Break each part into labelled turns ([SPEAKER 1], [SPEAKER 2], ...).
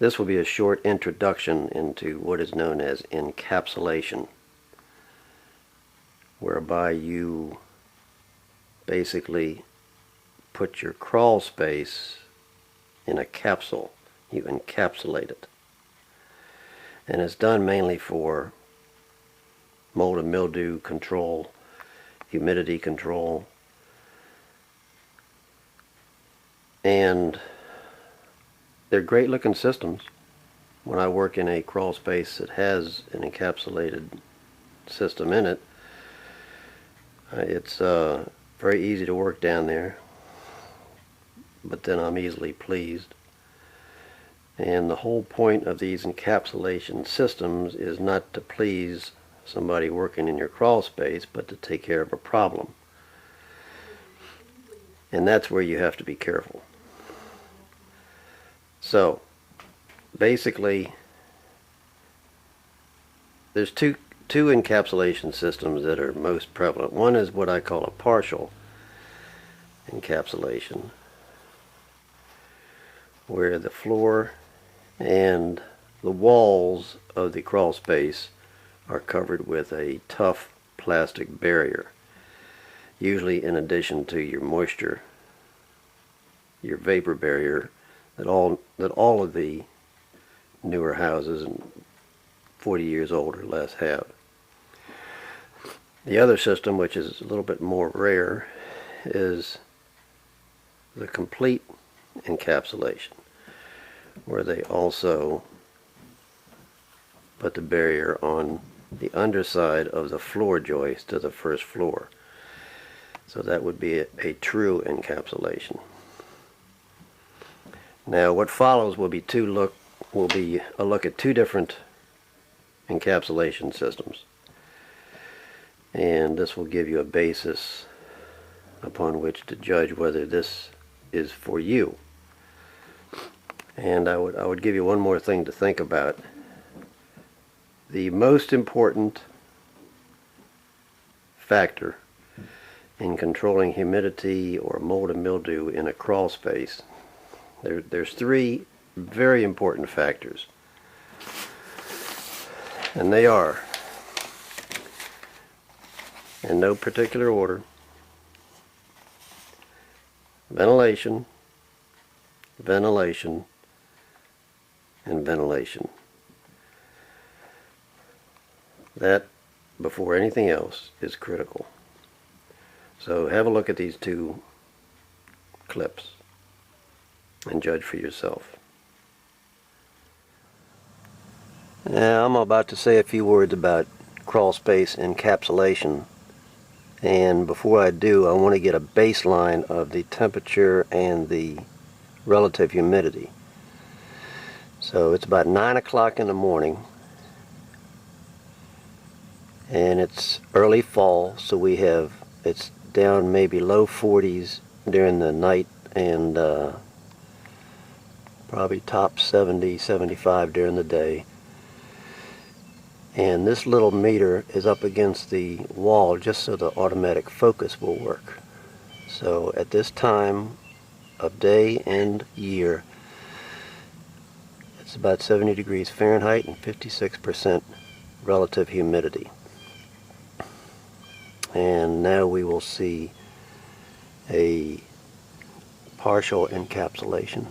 [SPEAKER 1] This will be a short introduction into what is known as encapsulation, whereby you basically put your crawl space in a capsule. You encapsulate it. And it's done mainly for mold and mildew control, humidity control, and they're great looking systems. When I work in a crawl space that has an encapsulated system in it, it's very easy to work down there, but then I'm easily pleased. And the whole point of these encapsulation systems is not to please somebody working in your crawl space, but to take care of a problem. And that's where you have to be careful. So basically there's two encapsulation systems that are most prevalent. One is what I call a partial encapsulation, where the floor and the walls of the crawl space are covered with a tough plastic barrier, usually in addition to your moisture, your vapor barrier that all of the newer houses and 40 years old or less have. The other system, which is a little bit more rare, is the complete encapsulation, where they also put the barrier on the underside of the floor joist to the first floor. So that would be a true encapsulation. Now what follows will be a look at two different encapsulation systems, and this will give you a basis upon which to judge whether this is for you. And I would give you one more thing to think about. The most important factor in controlling humidity or mold and mildew in a crawl space, there's three very important factors, and they are, in no particular order, ventilation, ventilation, and ventilation. That, before anything else, is critical. So have a look at these two clips and judge for yourself. Now I'm about to say a few words about crawl space encapsulation, and before I do, I want to get a baseline of the temperature and the relative humidity. So it's about 9 o'clock in the morning, and it's early fall, so it's down maybe low 40s during the night, and probably top 70, 75 during the day. And this little meter is up against the wall just so the automatic focus will work. So at this time of day and year, it's about 70 degrees Fahrenheit and 56% relative humidity. And now we will see a partial encapsulation.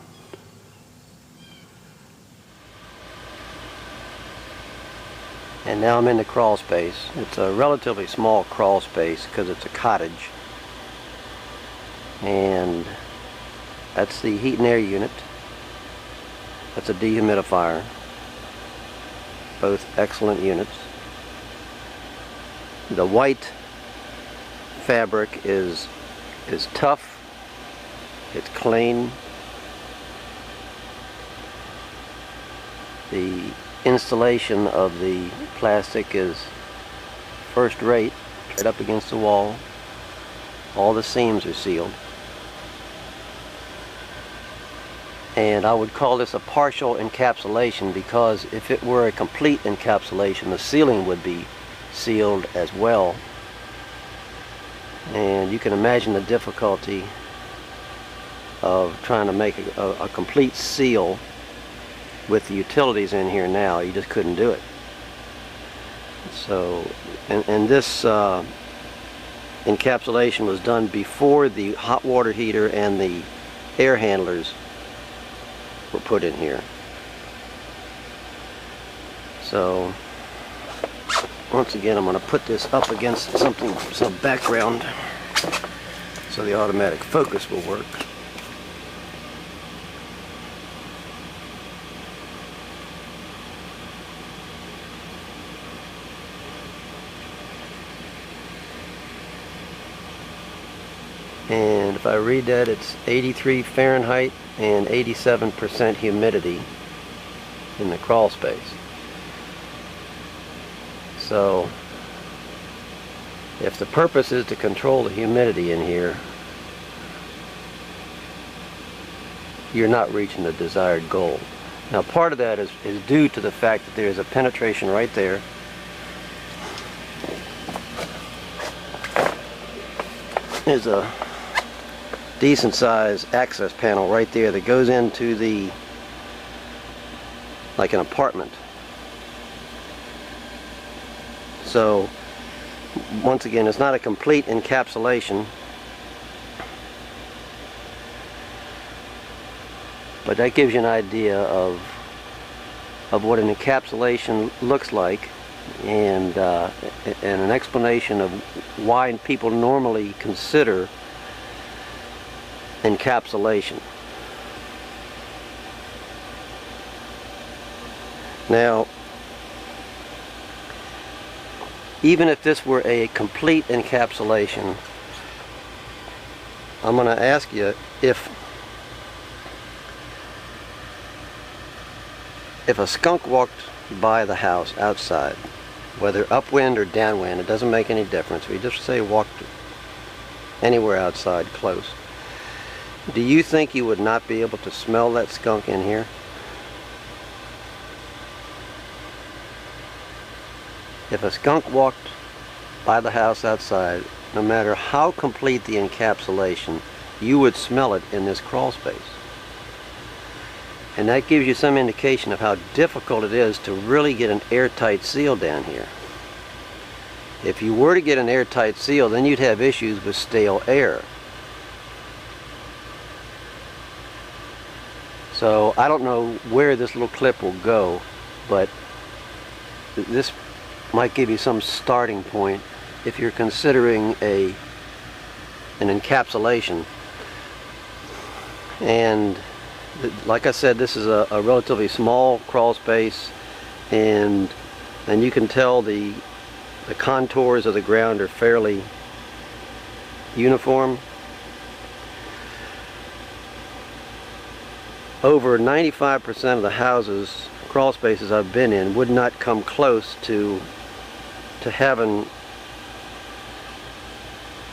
[SPEAKER 1] And now I'm in the crawl space. It's a relatively small crawl space because it's a cottage. And that's the heat and air unit. That's a dehumidifier. Both excellent units. The white fabric is tough. It's clean. The installation of the plastic is first rate, right up against the wall. All the seams are sealed. And I would call this a partial encapsulation because if it were a complete encapsulation, the ceiling would be sealed as well. And you can imagine the difficulty of trying to make a complete seal with the utilities in here now, you just couldn't do it. So, and this encapsulation was done before the hot water heater and the air handlers were put in here. So once again, I'm going to put this up against some background so the automatic focus will work. And if I read that, it's 83 Fahrenheit and 87% humidity in the crawl space. So if the purpose is to control the humidity in here, you're not reaching the desired goal. Now part of that is due to the fact that there's a penetration right there. There's a decent sized access panel right there that goes into the, like an apartment. So once again, it's not a complete encapsulation, but that gives you an idea of what an encapsulation looks like, and an explanation of why people normally consider encapsulation. Now, even if this were a complete encapsulation, I'm going to ask you if a skunk walked by the house outside, whether upwind or downwind, it doesn't make any difference. We just say walked anywhere outside close. Do you think you would not be able to smell that skunk in here? If a skunk walked by the house outside, no matter how complete the encapsulation, you would smell it in this crawl space. And that gives you some indication of how difficult it is to really get an airtight seal down here. If you were to get an airtight seal, then you'd have issues with stale air. So I don't know where this little clip will go, but this might give you some starting point if you're considering an encapsulation. And like I said, this is a relatively small crawl space, and you can tell the contours of the ground are fairly uniform. Over 95% of the houses, crawl spaces I've been in, would not come close to having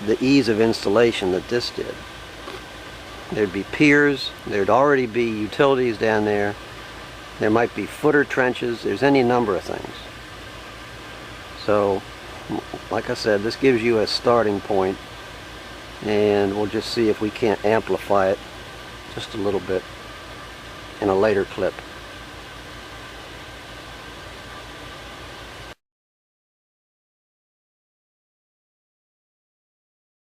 [SPEAKER 1] the ease of installation that this did. There'd be piers, there'd already be utilities down there, there might be footer trenches, there's any number of things. So, like I said, this gives you a starting point, and we'll just see if we can't amplify it just a little bit in a later clip.